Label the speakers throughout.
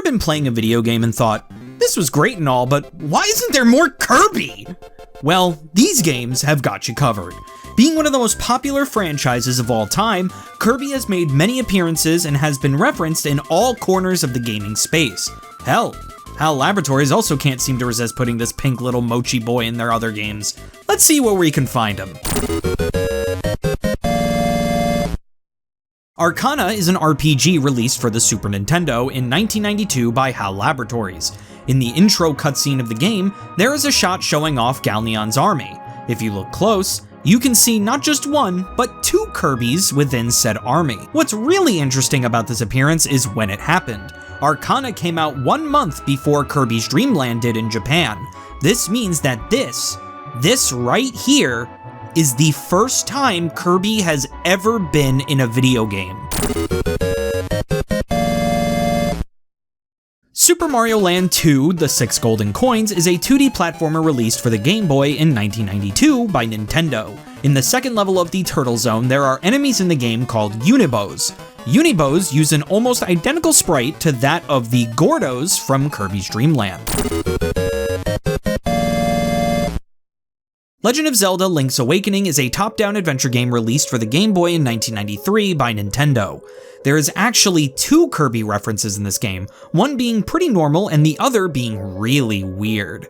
Speaker 1: been playing a video game and thought, this was great and all, but why isn't there more Kirby? Well, these games have got you covered. Being one of the most popular franchises of all time, Kirby has made many appearances and has been referenced in all corners of the gaming space. Hell, HAL Laboratories also can't seem to resist putting this pink little mochi boy in their other games. Let's see where we can find him. Arana is an RPG released for the Super Nintendo in 1992 by HAL Laboratories. In the intro cutscene of the game, there is a shot showing off Galneon's army. If you look close, you can see not just one, but two Kirbys within said army. What's really interesting about this appearance is when it happened. Arana came out 1 month before Kirby's Dream Land did in Japan. This means that this right here, is the first time Kirby has ever been in a video game. Super Mario Land 2: The 6 Golden Coins is a 2D platformer released for the Game Boy in 1992 by Nintendo. In the second level of the Turtle Zone, there are enemies in the game called Unibos. Unibos use an almost identical sprite to that of the Gordos from Kirby's Dream Land. Legend of Zelda: Link's Awakening is a top-down adventure game released for the Game Boy in 1993 by Nintendo. There is actually 2 Kirby references in this game, one being pretty normal and the other being really weird.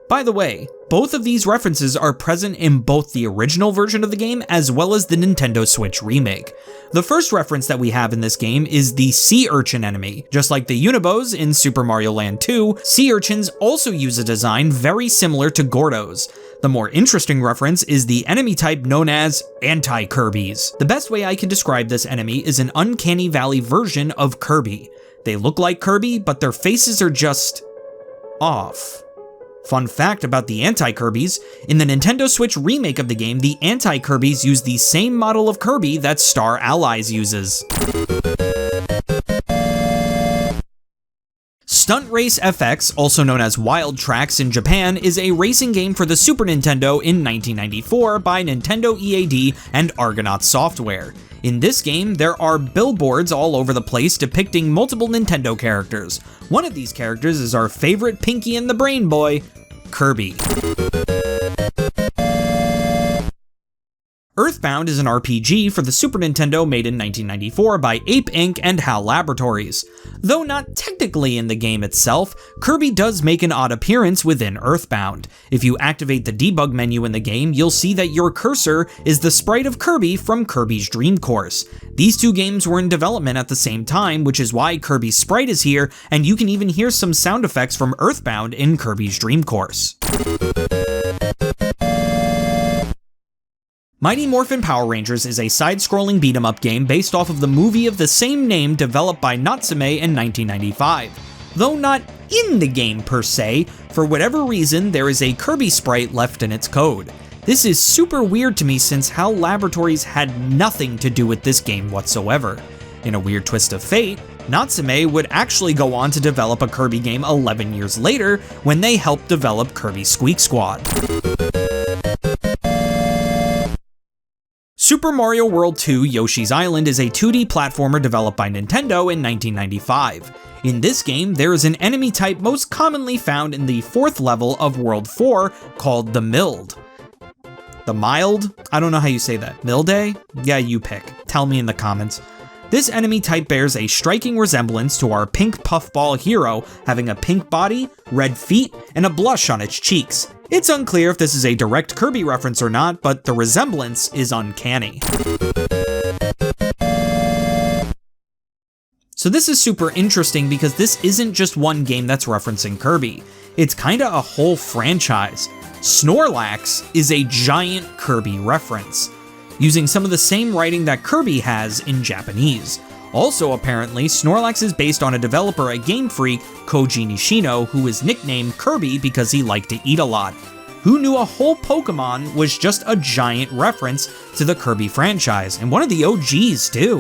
Speaker 1: By the way, both of these references are present in both the original version of the game as well as the Nintendo Switch remake. The first reference that we have in this game is the sea urchin enemy. Just like the Unibos in Super Mario Land 2, sea urchins also use a design very similar to Gordos. The more interesting reference is the enemy type known as Anti-Kirbys. The best way I can describe this enemy is an Uncanny Valley version of Kirby. They look like Kirby, but their faces are just off. Fun fact about the Anti-Kirbys, in the Nintendo Switch remake of the game, the Anti-Kirbys use the same model of Kirby that Star Allies uses. Stunt Race FX, also known as Wild Tracks in Japan, is a racing game for the Super Nintendo in 1994 by Nintendo EAD and Argonaut Software. In this game, there are billboards all over the place depicting multiple Nintendo characters. One of these characters is our favorite Pinky and the Brain Boy, Kirby. Earthbound is an RPG for the Super Nintendo made in 1994 by Ape Inc. and HAL Laboratories. Though not technically in the game itself, Kirby does make an odd appearance within Earthbound. If you activate the debug menu in the game, you'll see that your cursor is the sprite of Kirby from Kirby's Dream Course. These two games were in development at the same time, which is why Kirby's sprite is here, and you can even hear some sound effects from Earthbound in Kirby's Dream Course. Mighty Morphin Power Rangers is a side-scrolling beat-em-up game based off of the movie of the same name developed by Natsume in 1995. Though not in the game per se, for whatever reason there is a Kirby sprite left in its code. This is super weird to me since HAL Laboratories had nothing to do with this game whatsoever. In a weird twist of fate, Natsume would actually go on to develop a Kirby game 11 years later when they helped develop Kirby Squeak Squad. Super Mario World 2 Yoshi's Island is a 2D platformer developed by Nintendo in 1995. In this game, there is an enemy type most commonly found in the 4th level of World 4 called the Mild. The Mild? I don't know how you say that. Milday? Yeah, you pick. Tell me in the comments. This enemy type bears a striking resemblance to our pink puffball hero, having a pink body, red feet, and a blush on its cheeks. It's unclear if this is a direct Kirby reference or not, but the resemblance is uncanny. So this is super interesting because this isn't just one game that's referencing Kirby. It's kinda a whole franchise. Snorlax is a giant Kirby reference, using some of the same writing that Kirby has in Japanese. Also apparently, Snorlax is based on a developer at Game Freak, Koji Nishino, who is nicknamed Kirby because he liked to eat a lot. Who knew a whole Pokemon was just a giant reference to the Kirby franchise, and one of the OGs too.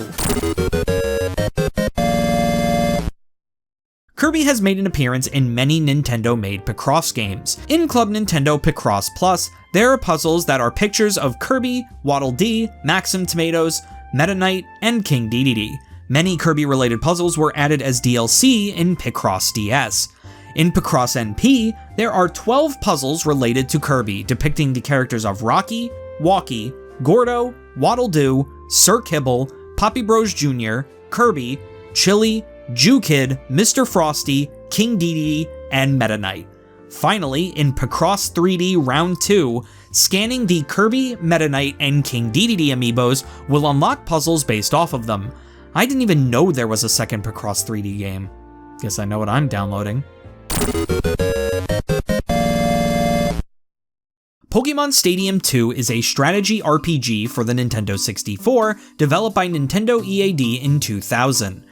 Speaker 1: Kirby has made an appearance in many Nintendo-made Picross games. In Club Nintendo Picross Plus, there are puzzles that are pictures of Kirby, Waddle Dee, Maxim Tomatoes, Meta Knight, and King Dedede. Many Kirby-related puzzles were added as DLC in Picross DS. In Picross NP, there are 12 puzzles related to Kirby depicting the characters of Rocky, Walkie, Gordo, Waddle-Doo, Sir Kibble, Poppy Bros Jr., Kirby, Chili, Jew-Kid, Mr. Frosty, King Dedede, and Meta Knight. Finally, in Picross 3D Round 2, scanning the Kirby, Meta Knight, and King Dedede amiibos will unlock puzzles based off of them. I didn't even know there was a second Picross 3D game. Guess I know what I'm downloading. Pokemon Stadium 2 is a strategy RPG for the Nintendo 64, developed by Nintendo EAD in 2000.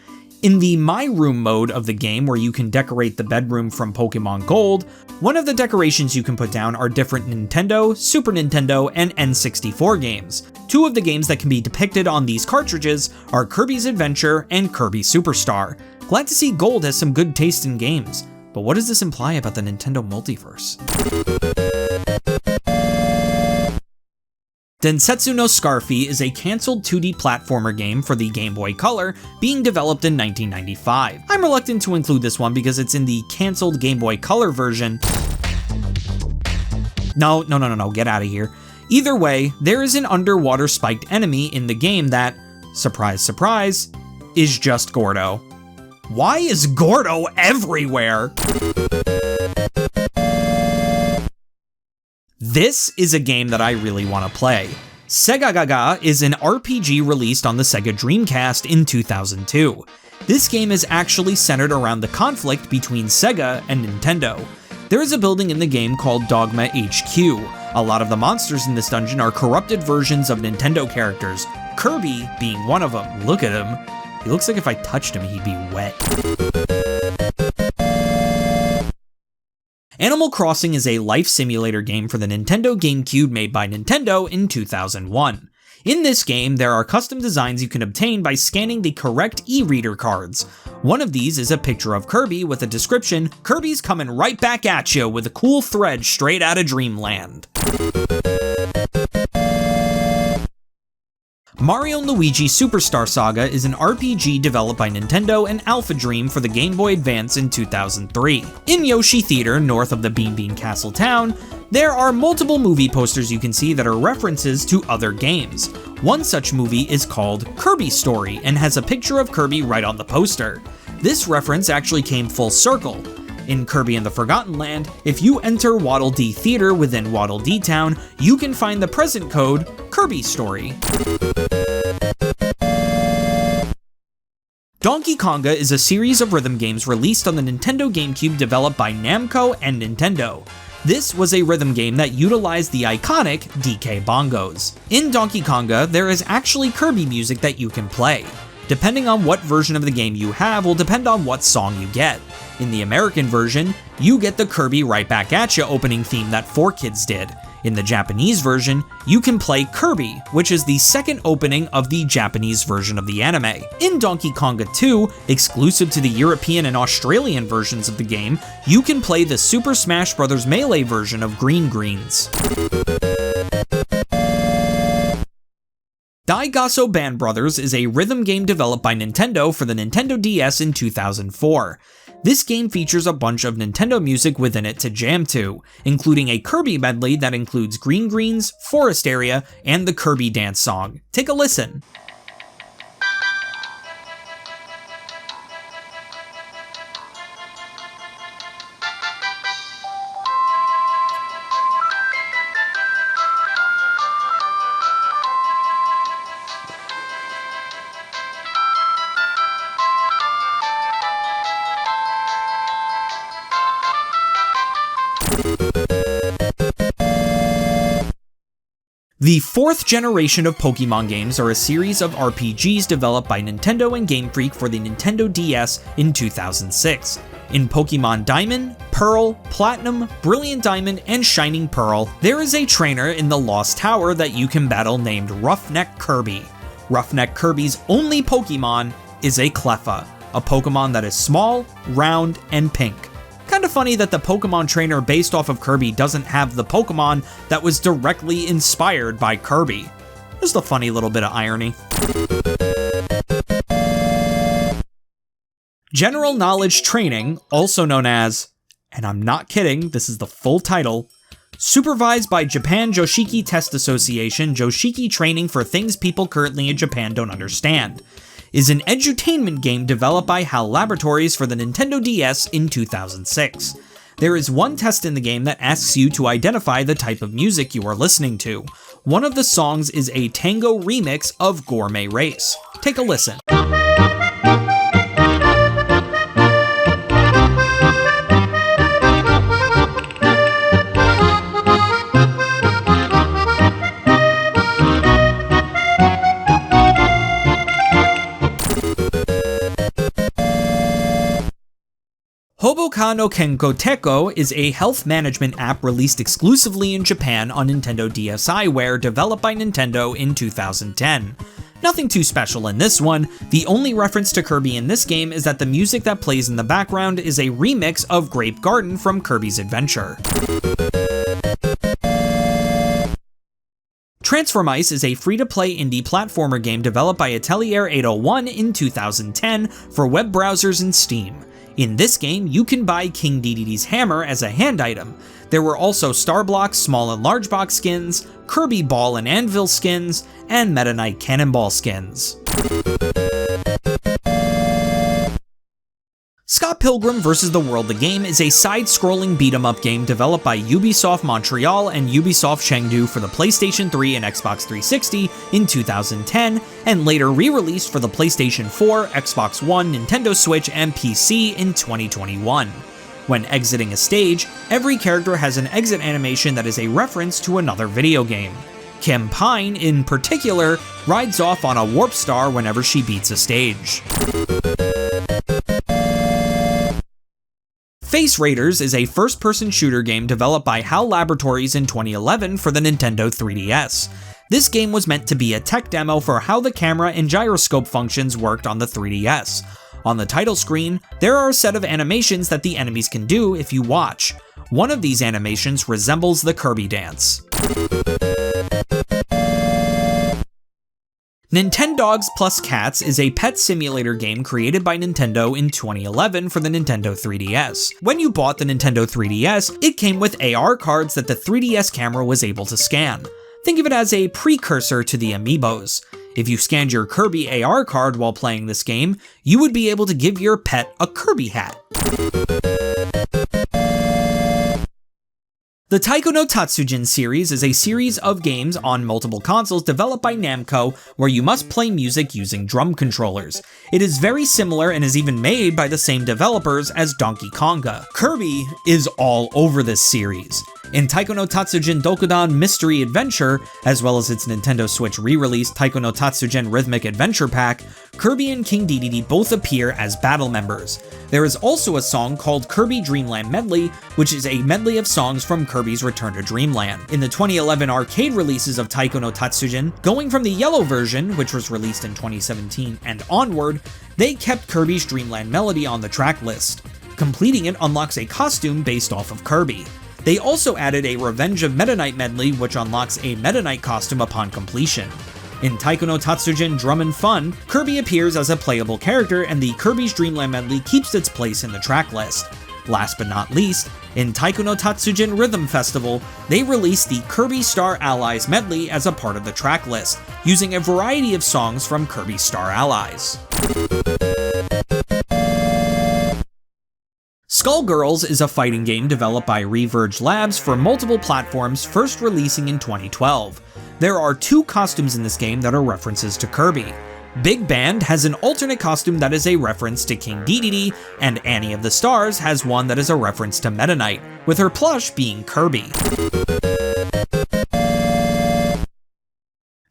Speaker 1: In the My Room mode of the game, where you can decorate the bedroom from Pokemon Gold, one of the decorations you can put down are different Nintendo, Super Nintendo, and N64 games. Two of the games that can be depicted on these cartridges are Kirby's Adventure and Kirby Superstar. Glad to see Gold has some good taste in games, but what does this imply about the Nintendo multiverse? Densetsu no Scarfy is a cancelled 2D platformer game for the Game Boy Color being developed in 1995. I'm reluctant to include this one because it's in the cancelled Game Boy Color version. No, get out of here. Either way, there is an underwater spiked enemy in the game that, surprise surprise, is just Gordo. Why is Gordo everywhere? This is a game that I really want to play. Sega Gaga is an RPG released on the Sega Dreamcast in 2002. This game is actually centered around the conflict between Sega and Nintendo. There is a building in the game called Dogma HQ. A lot of the monsters in this dungeon are corrupted versions of Nintendo characters, Kirby being one of them. Look at him. He looks like if I touched him, he'd be wet. Animal Crossing is a life simulator game for the Nintendo GameCube made by Nintendo in 2001. In this game, there are custom designs you can obtain by scanning the correct e-reader cards. One of these is a picture of Kirby with a description, "Kirby's coming right back at you with a cool thread straight out of Dreamland." Mario & Luigi Superstar Saga is an RPG developed by Nintendo and Alpha Dream for the Game Boy Advance in 2003. In Yoshi Theater, north of the Bean Bean Castle town, there are multiple movie posters you can see that are references to other games. One such movie is called Kirby Story and has a picture of Kirby right on the poster. This reference actually came full circle. In Kirby and the Forgotten Land, if you enter Waddle Dee Theater within Waddle Dee Town, you can find the present code Kirby Story. Donkey Konga is a series of rhythm games released on the Nintendo GameCube developed by Namco and Nintendo. This was a rhythm game that utilized the iconic DK bongos. In Donkey Konga, there is actually Kirby music that you can play. Depending on what version of the game you have will depend on what song you get. In the American version, you get the Kirby Right Back At Ya opening theme that 4Kids did. In the Japanese version, you can play Kirby, which is the second opening of the Japanese version of the anime. In Donkey Konga 2, exclusive to the European and Australian versions of the game, you can play the Super Smash Bros. Melee version of Green Greens. Daigasso Band Brothers is a rhythm game developed by Nintendo for the Nintendo DS in 2004. This game features a bunch of Nintendo music within it to jam to, including a Kirby medley that includes Green Greens, Forest Area, and the Kirby dance song. Take a listen. The fourth generation of Pokemon games are a series of RPGs developed by Nintendo and Game Freak for the Nintendo DS in 2006. In Pokemon Diamond, Pearl, Platinum, Brilliant Diamond, and Shining Pearl, there is a trainer in the Lost Tower that you can battle named Roughneck Kirby. Roughneck Kirby's only Pokemon is a Cleffa, a Pokemon that is small, round, and pink. Kinda funny that the Pokemon trainer based off of Kirby doesn't have the Pokemon that was directly inspired by Kirby. Just a funny little bit of irony. General Knowledge Training, also known as, and I'm not kidding, this is the full title, supervised by Japan Joshiki Test Association, Joshiki Training for Things People Currently in Japan Don't Understand, is an edutainment game developed by HAL Laboratories for the Nintendo DS in 2006. There is one test in the game that asks you to identify the type of music you are listening to. One of the songs is a tango remix of Gourmet Race. Take a listen. Kano Keno is a health management app released exclusively in Japan on Nintendo DSiWare, developed by Nintendo in 2010. Nothing too special in this one. The only reference to Kirby in this game is that the music that plays in the background is a remix of Grape Garden from Kirby's Adventure. Transformice is a free-to-play indie platformer game developed by Atelier 801 in 2010 for web browsers and Steam. In this game, you can buy King Dedede's hammer as a hand item. There were also Star Block small and large box skins, Kirby Ball and Anvil skins, and Meta Knight Cannonball skins. Scott Pilgrim vs. the World the Game is a side-scrolling beat-em-up game developed by Ubisoft Montreal and Ubisoft Chengdu for the PlayStation 3 and Xbox 360 in 2010, and later re-released for the PlayStation 4, Xbox One, Nintendo Switch, and PC in 2021. When exiting a stage, every character has an exit animation that is a reference to another video game. Kim Pine, in particular, rides off on a warp star whenever she beats a stage. Face Raiders is a first-person shooter game developed by HAL Laboratories in 2011 for the Nintendo 3DS. This game was meant to be a tech demo for how the camera and gyroscope functions worked on the 3DS. On the title screen, there are a set of animations that the enemies can do if you watch. One of these animations resembles the Kirby dance. Nintendogs Plus Cats is a pet simulator game created by Nintendo in 2011 for the Nintendo 3DS. When you bought the Nintendo 3DS, it came with AR cards that the 3DS camera was able to scan. Think of it as a precursor to the Amiibos. If you scanned your Kirby AR card while playing this game, you would be able to give your pet a Kirby hat. The Taikonotatsujin series is a series of games on multiple consoles developed by Namco where you must play music using drum controllers. It is very similar and is even made by the same developers as Donkey Konga. Kirby is all over this series. In Taikonotatsujin Dokudan Mystery Adventure, as well as its Nintendo Switch re-release Taikonotatsujin Rhythmic Adventure Pack, Kirby and King Dedede both appear as battle members. There is also a song called Kirby Dreamland Medley, which is a medley of songs from Kirby's Return to Dreamland. In the 2011 arcade releases of Taikonotatsujin, going from the yellow version, which was released in 2017, and onward, they kept Kirby's Dreamland Melody on the track list. Completing it unlocks a costume based off of Kirby. They also added a Revenge of Meta Knight medley, which unlocks a Meta Knight costume upon completion. In Taikonotatsujin Drum and Fun, Kirby appears as a playable character and the Kirby's Dreamland medley keeps its place in the track list. Last but not least, in Taikonotatsujin Rhythm Festival, they released the Kirby Star Allies medley as a part of the track list, using a variety of songs from Kirby Star Allies. Skullgirls is a fighting game developed by Reverge Labs for multiple platforms, first releasing in 2012. There are two costumes in this game that are references to Kirby. Big Band has an alternate costume that is a reference to King Dedede, and Annie of the Stars has one that is a reference to Meta Knight, with her plush being Kirby.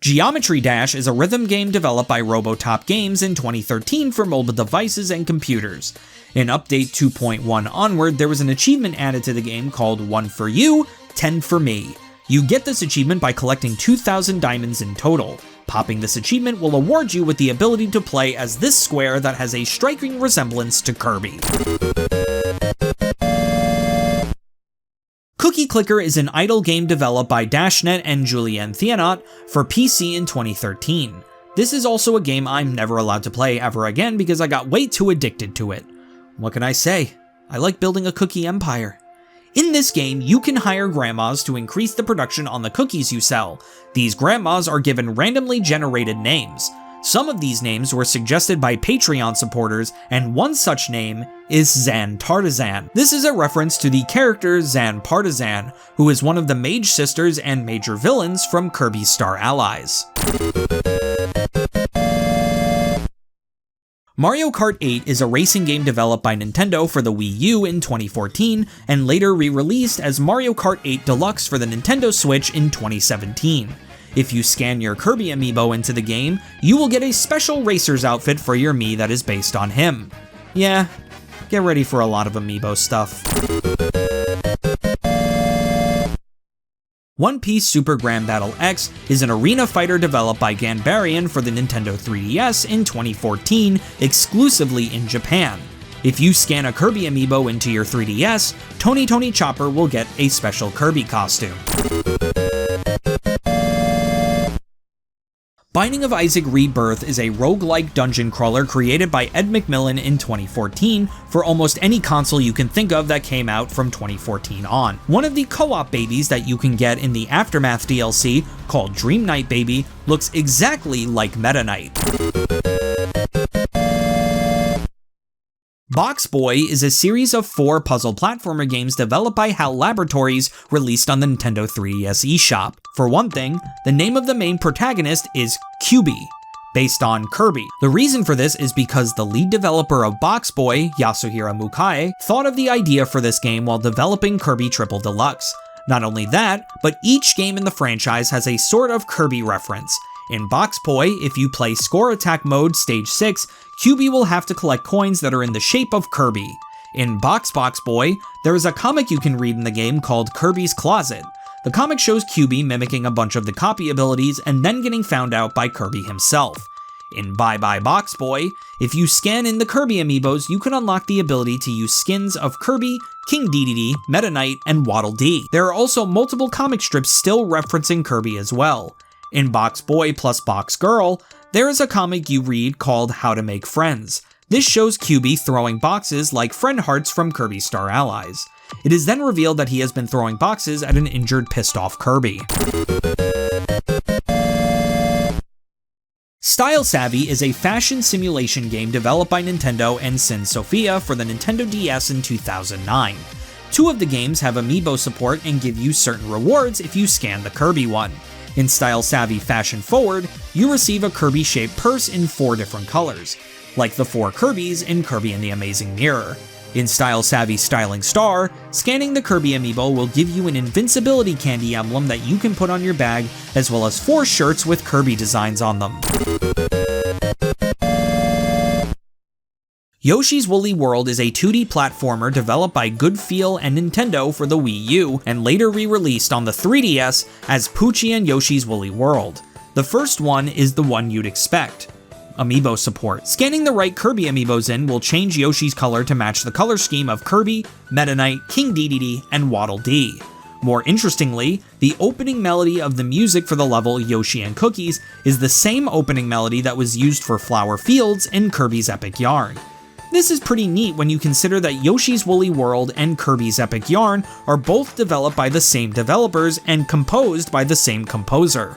Speaker 1: Geometry Dash is a rhythm game developed by Robotop Games in 2013 for mobile devices and computers. In Update 2.1 onward, there was an achievement added to the game called 1 for You, 10 for Me. You get this achievement by collecting 2,000 diamonds in total. Popping this achievement will award you with the ability to play as this square that has a striking resemblance to Kirby. Cookie Clicker is an idle game developed by Dashnet and Julien Thienot for PC in 2013. This is also a game I'm never allowed to play ever again because I got way too addicted to it. What can I say? I like building a cookie empire. In this game, you can hire grandmas to increase the production on the cookies you sell. These grandmas are given randomly generated names. Some of these names were suggested by Patreon supporters, and one such name is Zan Tartizan. This is a reference to the character Zan Partizan, who is one of the mage sisters and major villains from Kirby Star Allies. Mario Kart 8 is a racing game developed by Nintendo for the Wii U in 2014 and later re-released as Mario Kart 8 Deluxe for the Nintendo Switch in 2017. If you scan your Kirby amiibo into the game, you will get a special racer's outfit for your Mii that is based on him. Yeah, get ready for a lot of amiibo stuff. One Piece Super Grand Battle X is an arena fighter developed by Ganbarian for the Nintendo 3DS in 2014, exclusively in Japan. If you scan a Kirby amiibo into your 3DS, Tony Chopper will get a special Kirby costume. Binding of Isaac Rebirth is a roguelike dungeon crawler created by Ed McMillan in 2014 for almost any console you can think of that came out from 2014 on. One of the co-op babies that you can get in the Aftermath DLC, called Dream Knight Baby, looks exactly like Meta Knight. Box Boy is a series of 4 puzzle platformer games developed by HAL Laboratories released on the Nintendo 3DS eShop. For one thing, the name of the main protagonist is Kirby, based on Kirby. The reason for this is because the lead developer of Box Boy, Yasuhiro Mukai, thought of the idea for this game while developing Kirby Triple Deluxe. Not only that, but each game in the franchise has a sort of Kirby reference. In Box Boy, if you play Score Attack Mode Stage 6, Kirby will have to collect coins that are in the shape of Kirby. In Box Boy, there is a comic you can read in the game called Kirby's Closet. The comic shows Kirby mimicking a bunch of the copy abilities and then getting found out by Kirby himself. In Bye Bye Box Boy, if you scan in the Kirby amiibos, you can unlock the ability to use skins of Kirby, King Dedede, Meta Knight, and Waddle Dee. There are also multiple comic strips still referencing Kirby as well. In Box Boy plus Box Girl, there is a comic you read called How to Make Friends. This shows Kirby throwing boxes like friend hearts from Kirby Star Allies. It is then revealed that he has been throwing boxes at an injured, pissed off Kirby. Style Savvy is a fashion simulation game developed by Nintendo and Sin Sophia for the Nintendo DS in 2009. 2 of the games have amiibo support and give you certain rewards if you scan the Kirby one. In Style Savvy Fashion Forward, you receive a Kirby-shaped purse in 4 different colors, like the 4 Kirbys in Kirby and the Amazing Mirror. In Style Savvy Styling Star, scanning the Kirby amiibo will give you an invincibility candy emblem that you can put on your bag, as well as 4 shirts with Kirby designs on them. Yoshi's Woolly World is a 2D platformer developed by Good Feel and Nintendo for the Wii U, and later re-released on the 3DS as Poochie and Yoshi's Woolly World. The first one is the one you'd expect: amiibo support. Scanning the right Kirby amiibos in will change Yoshi's color to match the color scheme of Kirby, Meta Knight, King Dedede, and Waddle Dee. More interestingly, the opening melody of the music for the level Yoshi and Cookies is the same opening melody that was used for Flower Fields in Kirby's Epic Yarn. This is pretty neat when you consider that Yoshi's Woolly World and Kirby's Epic Yarn are both developed by the same developers and composed by the same composer.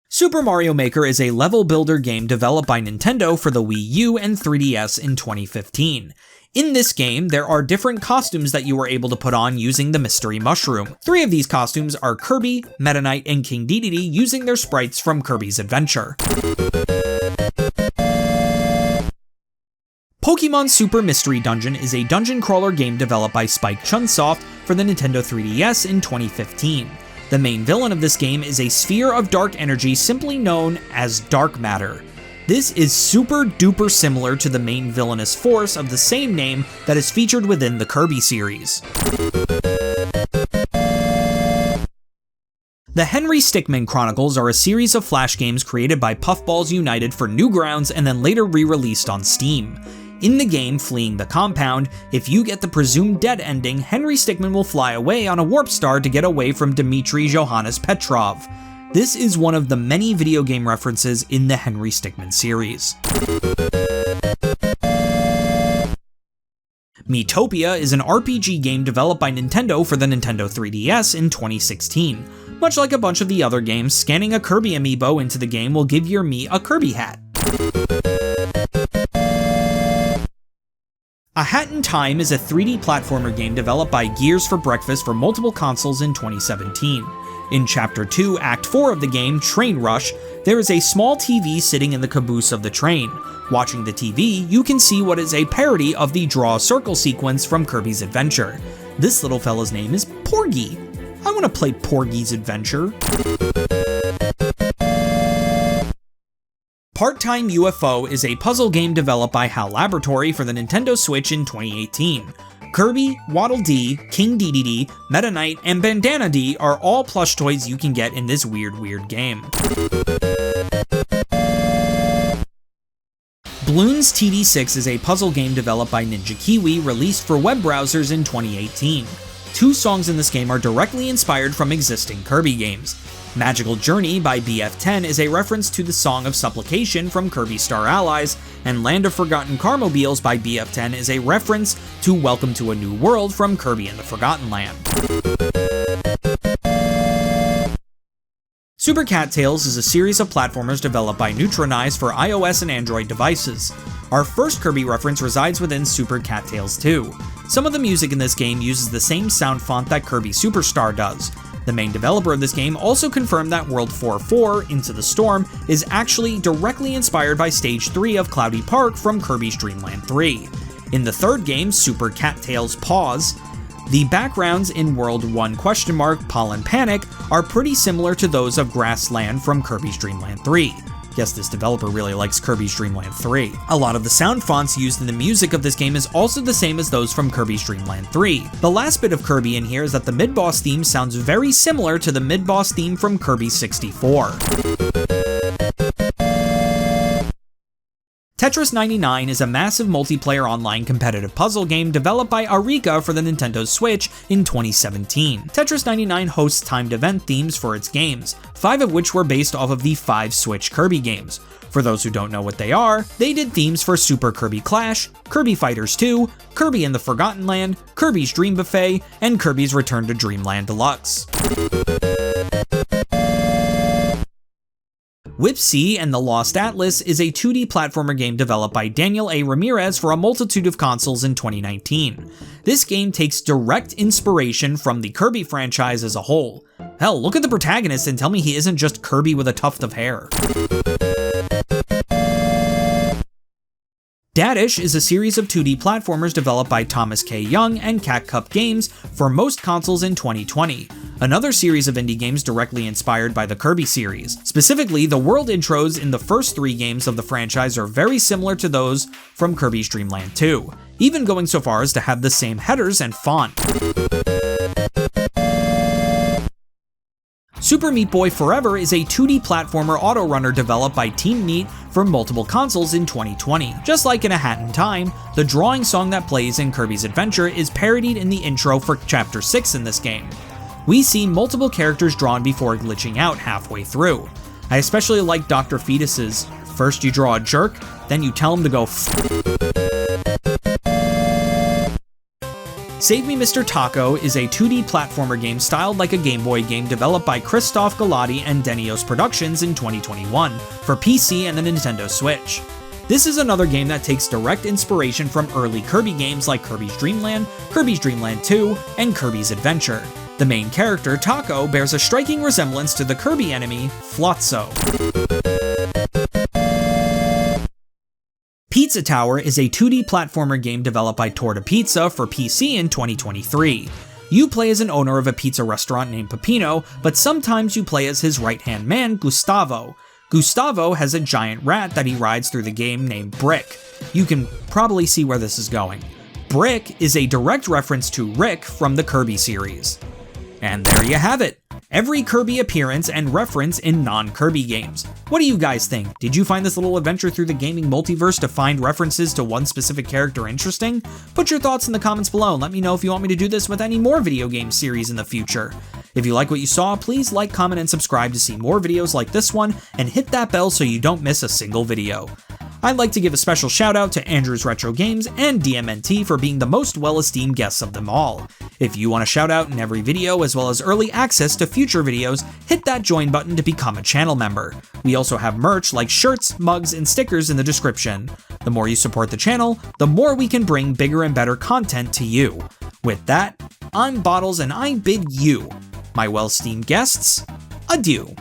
Speaker 1: Super Mario Maker is a level builder game developed by Nintendo for the Wii U and 3DS in 2015. In this game, there are different costumes that you are able to put on using the Mystery Mushroom. 3 of these costumes are Kirby, Meta Knight, and King Dedede using their sprites from Kirby's Adventure. Pokemon Super Mystery Dungeon is a dungeon crawler game developed by Spike Chunsoft for the Nintendo 3DS in 2015. The main villain of this game is a sphere of dark energy simply known as Dark Matter. This is super duper similar to the main villainous force of the same name that is featured within the Kirby series. The Henry Stickman Chronicles are a series of Flash games created by Puffballs United for Newgrounds and then later re-released on Steam. In the game, Fleeing the Compound, if you get the presumed dead ending, Henry Stickman will fly away on a warp star to get away from Dmitry Johannes Petrov. This is one of the many video game references in the Henry Stickman series. Mopia is an RPG game developed by Nintendo for the Nintendo 3DS in 2016. Much like a bunch of the other games, scanning a Kirby amiibo into the game will give your Mii a Kirby hat. A Hat in Time is a 3D platformer game developed by Gears for Breakfast for multiple consoles in 2017. In Chapter 2, Act 4 of the game, Train Rush, there is a small TV sitting in the caboose of the train. Watching the TV, you can see what is a parody of the Draw a Circle sequence from Kirby's Adventure. This little fella's name is Porgy. I want to play Porgy's Adventure. Time UFO is a puzzle game developed by HAL Laboratory for the Nintendo Switch in 2018. Kirby, Waddle Dee, King Dedede, Meta Knight, and Bandana Dee are all plush toys you can get in this weird game. Bloons TD6 is a puzzle game developed by Ninja Kiwi, released for web browsers in 2018. 2 songs in this game are directly inspired from existing Kirby games. Magical Journey by BF10 is a reference to the Song of Supplication from Kirby Star Allies, and Land of Forgotten Carmobiles by BF10 is a reference to Welcome to a New World from Kirby and the Forgotten Land. Super Cat Tales is a series of platformers developed by Neutronize for iOS and Android devices. Our first Kirby reference resides within Super Cat Tales 2. Some of the music in this game uses the same sound font that Kirby Superstar does. The main developer of this game also confirmed that World 4-4, Into the Storm, is actually directly inspired by Stage 3 of Cloudy Park from Kirby's Dream Land 3. In the third game, Super Cat Tales Pause, the backgrounds in World 1 ? Pollen Panic are pretty similar to those of Grassland from Kirby's Dream Land 3. Guess this developer really likes Kirby's Dream Land 3. A lot of the sound fonts used in the music of this game is also the same as those from Kirby's Dream Land 3. The last bit of Kirby in here is that the mid-boss theme sounds very similar to the mid-boss theme from Kirby 64. Tetris 99 is a massive multiplayer online competitive puzzle game developed by Arika for the Nintendo Switch in 2017. Tetris 99 hosts timed event themes for its games, 5 of which were based off of the 5 Switch Kirby games. For those who don't know what they are, they did themes for Super Kirby Clash, Kirby Fighters 2, Kirby and the Forgotten Land, Kirby's Dream Buffet, and Kirby's Return to Dreamland Deluxe. Whip C and the Lost Atlas is a 2D platformer game developed by Daniel A. Ramirez for a multitude of consoles in 2019. This game takes direct inspiration from the Kirby franchise as a whole. Hell, look at the protagonist and tell me he isn't just Kirby with a tuft of hair. Dadish is a series of 2D platformers developed by Thomas K. Young and Cat Cup Games for most consoles in 2020. Another series of indie games directly inspired by the Kirby series. Specifically, the world intros in the first 3 games of the franchise are very similar to those from Kirby's Dream Land 2, even going so far as to have the same headers and font. Super Meat Boy Forever is a 2D platformer autorunner developed by Team Neat for multiple consoles in 2020. Just like in A Hat in Time, the drawing song that plays in Kirby's Adventure is parodied in the intro for Chapter 6 in this game. We see multiple characters drawn before glitching out halfway through. I especially like Dr. Fetus's, first you draw a jerk, then you tell him to go Save Me Mr. Taco is a 2D platformer game styled like a Game Boy game developed by Christoph Galati and Denios Productions in 2021 for PC and the Nintendo Switch. This is another game that takes direct inspiration from early Kirby games like Kirby's Dream Land, Kirby's Dream Land 2, and Kirby's Adventure. The main character, Taco, bears a striking resemblance to the Kirby enemy, Floatzo. Pizza Tower is a 2D platformer game developed by Torta Pizza for PC in 2023. You play as an owner of a pizza restaurant named Peppino, but sometimes you play as his right-hand man, Gustavo. Gustavo has a giant rat that he rides through the game named Brick. You can probably see where this is going. Brick is a direct reference to Rick from the Kirby series. And there you have it. Every Kirby appearance and reference in non-Kirby games. What do you guys think? Did you find this little adventure through the gaming multiverse to find references to one specific character interesting? Put your thoughts in the comments below and let me know if you want me to do this with any more video game series in the future. If you like what you saw, please like, comment, and subscribe to see more videos like this one, and hit that bell so you don't miss a single video. I'd like to give a special shout out to Andrews Retro Games and DMNT for being the most well-esteemed guests of them all. If you want a shout out in every video as well as early access to future videos, hit that join button to become a channel member. We also have merch like shirts, mugs, and stickers in the description. The more you support the channel, the more we can bring bigger and better content to you. With that, I'm Bottles and I bid you, my well-esteemed guests, adieu.